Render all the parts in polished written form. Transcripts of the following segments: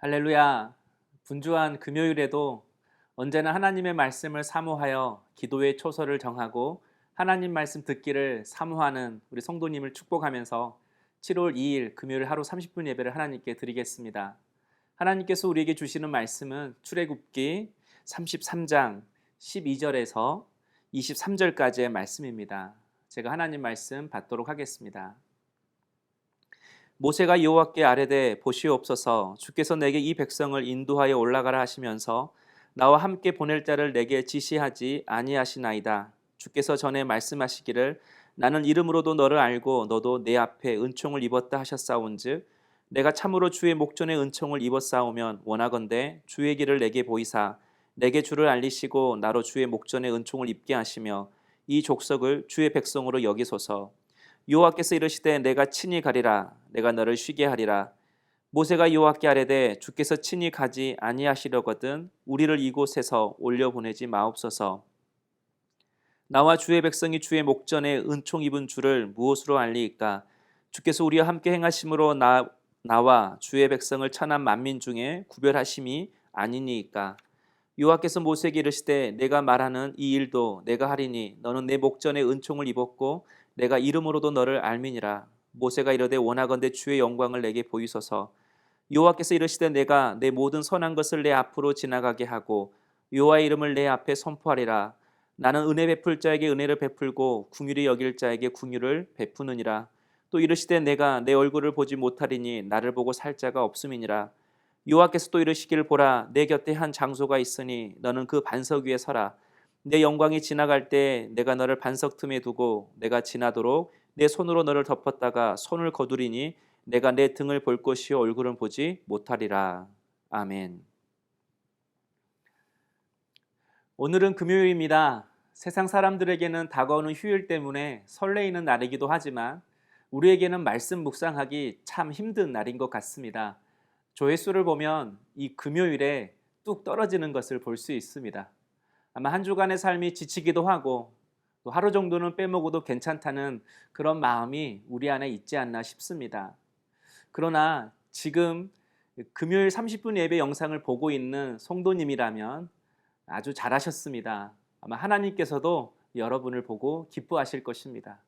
할렐루야. 분주한 금요일에도 언제나 하나님의 말씀을 사모하여 기도의 초소를 정하고 하나님 말씀 듣기를 사모하는 우리 성도님을 축복하면서 7월 2일 금요일 하루 30분 예배를 하나님께 드리겠습니다. 하나님께서 우리에게 주시는 말씀은 출애굽기 33장 12절에서 23절까지의 말씀입니다. 제가 하나님 말씀 받도록 하겠습니다. 모세가 여호와께 아뢰되 보시옵소서, 주께서 내게 이 백성을 인도하여 올라가라 하시면서 나와 함께 보낼 자를 내게 지시하지 아니하시나이다. 주께서 전에 말씀하시기를 나는 이름으로도 너를 알고 너도 내 앞에 은총을 입었다 하셨사온즉 내가 참으로 주의 목전에 은총을 입었사오면 원하건대 주의 길을 내게 보이사 내게 주를 알리시고 나로 주의 목전에 은총을 입게 하시며 이 족속을 주의 백성으로 여기소서. 여호와께서 이르시되 내가 친히 가리라. 내가 너를 쉬게 하리라. 모세가 여호와께 아뢰되 주께서 친히 가지 아니하시려거든 우리를 이곳에서 올려보내지 마옵소서. 나와 주의 백성이 주의 목전에 은총 입은 줄을 무엇으로 알리이까? 주께서 우리와 함께 행하심으로 나와 주의 백성을 천한 만민 중에 구별하심이 아니니이까? 여호와께서 모세에게 이르시되 내가 말하는 이 일도 내가 하리니 너는 내 목전에 은총을 입었고 내가 이름으로도 너를 알미니라. 모세가 이르되 원하건대 주의 영광을 내게 보이소서. 여호와께서 이르시되 내가 내 모든 선한 것을 내 앞으로 지나가게 하고 여호와의 이름을 내 앞에 선포하리라. 나는 은혜 베풀 자에게 은혜를 베풀고 긍휼히 여길 자에게 긍휼을 베푸느니라. 또 이르시되 내가 내 얼굴을 보지 못하리니 나를 보고 살 자가 없음이니라. 여호와께서 또 이르시기를 보라, 내 곁에 한 장소가 있으니 너는 그 반석 위에 서라. 내 영광이 지나갈 때 내가 너를 반석 틈에 두고 내가 지나도록 내 손으로 너를 덮었다가 손을 거두리니 내가 내 등을 볼 것이요 얼굴은 보지 못하리라. 아멘. 오늘은 금요일입니다. 세상 사람들에게는 다가오는 휴일 때문에 설레이는 날이기도 하지만 우리에게는 말씀 묵상하기 참 힘든 날인 것 같습니다. 조회수를 보면 이 금요일에 뚝 떨어지는 것을 볼 수 있습니다. 아마 한 주간의 삶이 지치기도 하고 또 하루 정도는 빼먹어도 괜찮다는 그런 마음이 우리 안에 있지 않나 싶습니다. 그러나 지금 금요일 30분 예배 영상을 보고 있는 성도님이라면 아주 잘하셨습니다. 아마 하나님께서도 여러분을 보고 기뻐하실 것입니다.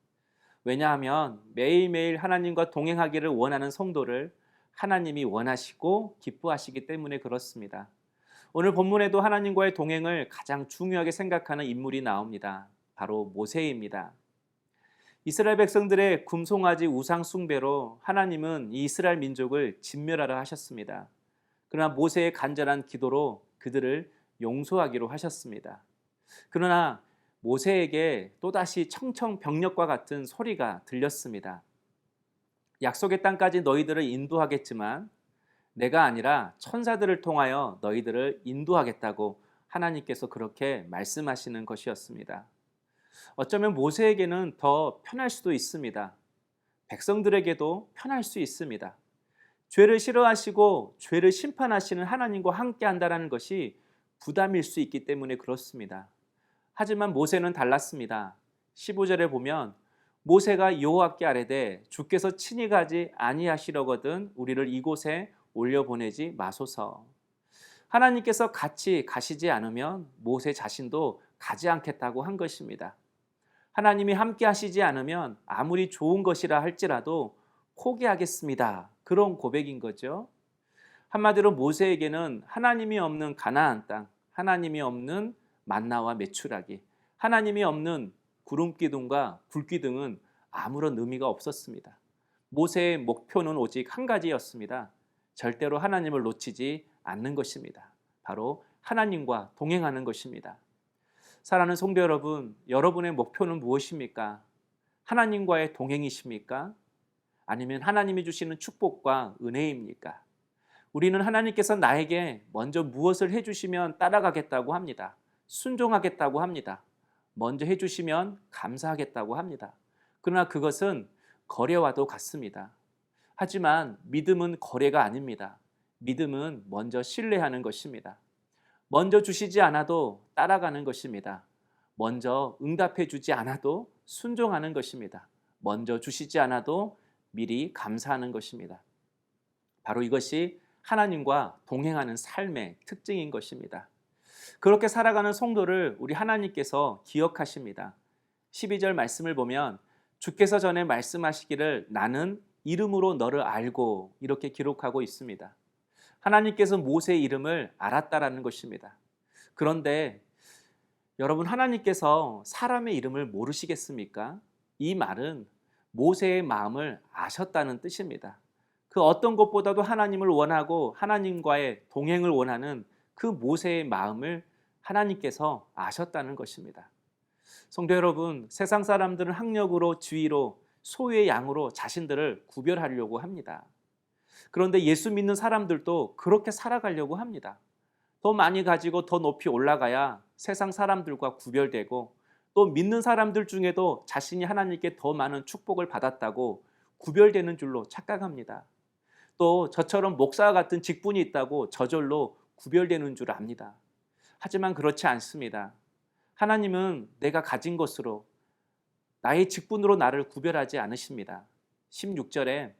왜냐하면 매일매일 하나님과 동행하기를 원하는 성도를 하나님이 원하시고 기뻐하시기 때문에 그렇습니다. 오늘 본문에도 하나님과의 동행을 가장 중요하게 생각하는 인물이 나옵니다. 바로 모세입니다. 이스라엘 백성들의 금송아지 우상 숭배로 하나님은 이 이스라엘 민족을 진멸하라 하셨습니다. 그러나 모세의 간절한 기도로 그들을 용서하기로 하셨습니다. 그러나 모세에게 또다시 청청병력과 같은 소리가 들렸습니다. 약속의 땅까지 너희들을 인도하겠지만 내가 아니라 천사들을 통하여 너희들을 인도하겠다고 하나님께서 그렇게 말씀하시는 것이었습니다. 어쩌면 모세에게는 더 편할 수도 있습니다. 백성들에게도 편할 수 있습니다. 죄를 싫어하시고 죄를 심판하시는 하나님과 함께 한다는 것이 부담일 수 있기 때문에 그렇습니다. 하지만 모세는 달랐습니다. 15절에 보면 모세가 여호와께 아뢰되 주께서 친히 가지 아니하시려거든 우리를 이곳에 올려보내지 마소서. 하나님께서 같이 가시지 않으면 모세 자신도 가지 않겠다고 한 것입니다. 하나님이 함께 하시지 않으면 아무리 좋은 것이라 할지라도 포기하겠습니다. 그런 고백인 거죠. 한마디로 모세에게는 하나님이 없는 가나안 땅, 하나님이 없는 만나와 메추라기, 하나님이 없는 구름기둥과 불기둥은 아무런 의미가 없었습니다. 모세의 목표는 오직 한 가지였습니다. 절대로 하나님을 놓치지 않는 것입니다. 바로 하나님과 동행하는 것입니다. 사랑하는 성도 여러분, 여러분의 목표는 무엇입니까? 하나님과의 동행이십니까? 아니면 하나님이 주시는 축복과 은혜입니까? 우리는 하나님께서 나에게 먼저 무엇을 해주시면 따라가겠다고 합니다. 순종하겠다고 합니다. 먼저 해주시면 감사하겠다고 합니다. 그러나 그것은 거래와도 같습니다. 하지만 믿음은 거래가 아닙니다. 믿음은 먼저 신뢰하는 것입니다. 먼저 주시지 않아도 따라가는 것입니다. 먼저 응답해 주지 않아도 순종하는 것입니다. 먼저 주시지 않아도 미리 감사하는 것입니다. 바로 이것이 하나님과 동행하는 삶의 특징인 것입니다. 그렇게 살아가는 성도를 우리 하나님께서 기억하십니다. 12절 말씀을 보면 주께서 전에 말씀하시기를 나는 이름으로 너를 알고 이렇게 기록하고 있습니다. 하나님께서 모세의 이름을 알았다라는 것입니다. 그런데 여러분, 하나님께서 사람의 이름을 모르시겠습니까? 이 말은 모세의 마음을 아셨다는 뜻입니다. 그 어떤 것보다도 하나님을 원하고 하나님과의 동행을 원하는 그 모세의 마음을 하나님께서 아셨다는 것입니다. 성도 여러분, 세상 사람들은 학력으로, 지위로, 소유의 양으로 자신들을 구별하려고 합니다. 그런데 예수 믿는 사람들도 그렇게 살아가려고 합니다. 더 많이 가지고 더 높이 올라가야 세상 사람들과 구별되고, 또 믿는 사람들 중에도 자신이 하나님께 더 많은 축복을 받았다고 구별되는 줄로 착각합니다. 또 저처럼 목사와 같은 직분이 있다고 저절로 구별되는 줄 압니다. 하지만 그렇지 않습니다. 하나님은 내가 가진 것으로, 나의 직분으로 나를 구별하지 않으십니다. 16절에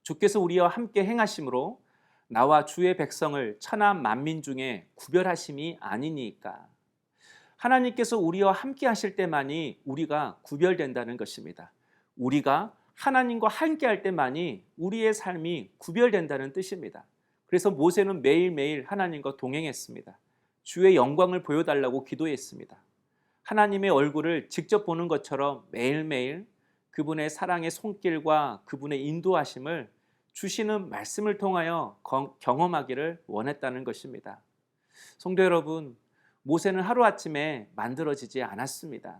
주께서 우리와 함께 행하심으로 나와 주의 백성을 천하 만민 중에 구별하심이 아니니까. 하나님께서 우리와 함께 하실 때만이 우리가 구별된다는 것입니다. 우리가 하나님과 함께 할 때만이 우리의 삶이 구별된다는 뜻입니다. 그래서 모세는 매일매일 하나님과 동행했습니다. 주의 영광을 보여달라고 기도했습니다. 하나님의 얼굴을 직접 보는 것처럼 매일매일 그분의 사랑의 손길과 그분의 인도하심을 주시는 말씀을 통하여 경험하기를 원했다는 것입니다. 성도 여러분, 모세는 하루아침에 만들어지지 않았습니다.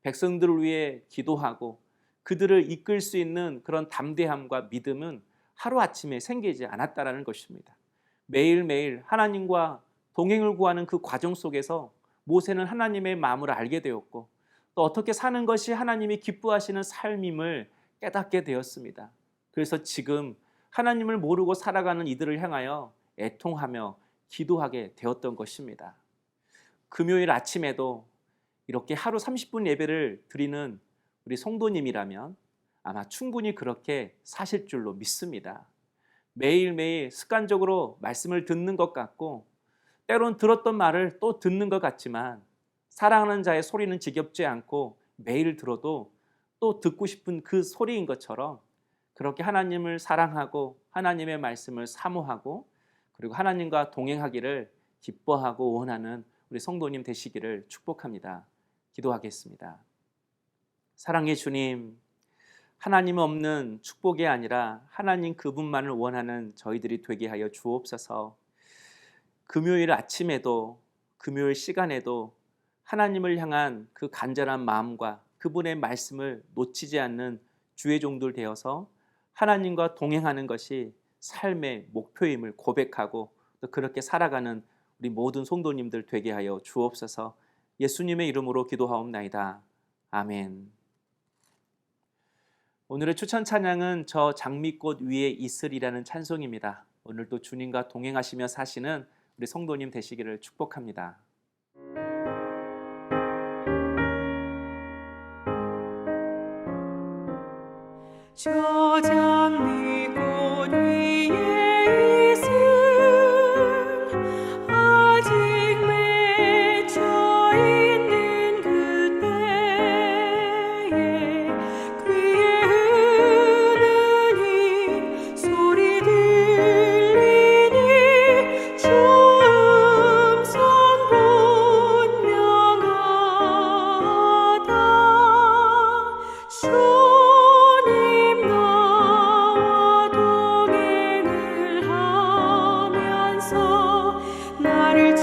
백성들을 위해 기도하고 그들을 이끌 수 있는 그런 담대함과 믿음은 하루아침에 생기지 않았다는 것입니다. 매일매일 하나님과 동행을 구하는 그 과정 속에서 모세는 하나님의 마음을 알게 되었고, 또 어떻게 사는 것이 하나님이 기뻐하시는 삶임을 깨닫게 되었습니다. 그래서 지금 하나님을 모르고 살아가는 이들을 향하여 애통하며 기도하게 되었던 것입니다. 금요일 아침에도 이렇게 하루 30분 예배를 드리는 우리 성도님이라면 아마 충분히 그렇게 사실 줄로 믿습니다. 매일매일 습관적으로 말씀을 듣는 것 같고, 때론 들었던 말을 또 듣는 것 같지만 사랑하는 자의 소리는 지겹지 않고 매일 들어도 또 듣고 싶은 그 소리인 것처럼, 그렇게 하나님을 사랑하고 하나님의 말씀을 사모하고 그리고 하나님과 동행하기를 기뻐하고 원하는 우리 성도님 되시기를 축복합니다. 기도하겠습니다. 사랑의 주님, 하나님 없는 축복이 아니라 하나님 그분만을 원하는 저희들이 되게 하여 주옵소서. 금요일 아침에도, 금요일 시간에도 하나님을 향한 그 간절한 마음과 그분의 말씀을 놓치지 않는 주의 종들 되어서 하나님과 동행하는 것이 삶의 목표임을 고백하고 또 그렇게 살아가는 우리 모든 성도님들 되게 하여 주옵소서. 예수님의 이름으로 기도하옵나이다. 아멘. 오늘의 추천 찬양은 저 장미꽃 위에 있으리라는 찬송입니다. 오늘도 주님과 동행하시며 사시는 우리 성도님 되시기를 축복합니다. 저 장미꽃 위에 있음 아직 맺혀 있는 그때에 귀에 흐르는 소리 들리니 주 음성 분명하다. 주님 나와 동행을 하면서 나를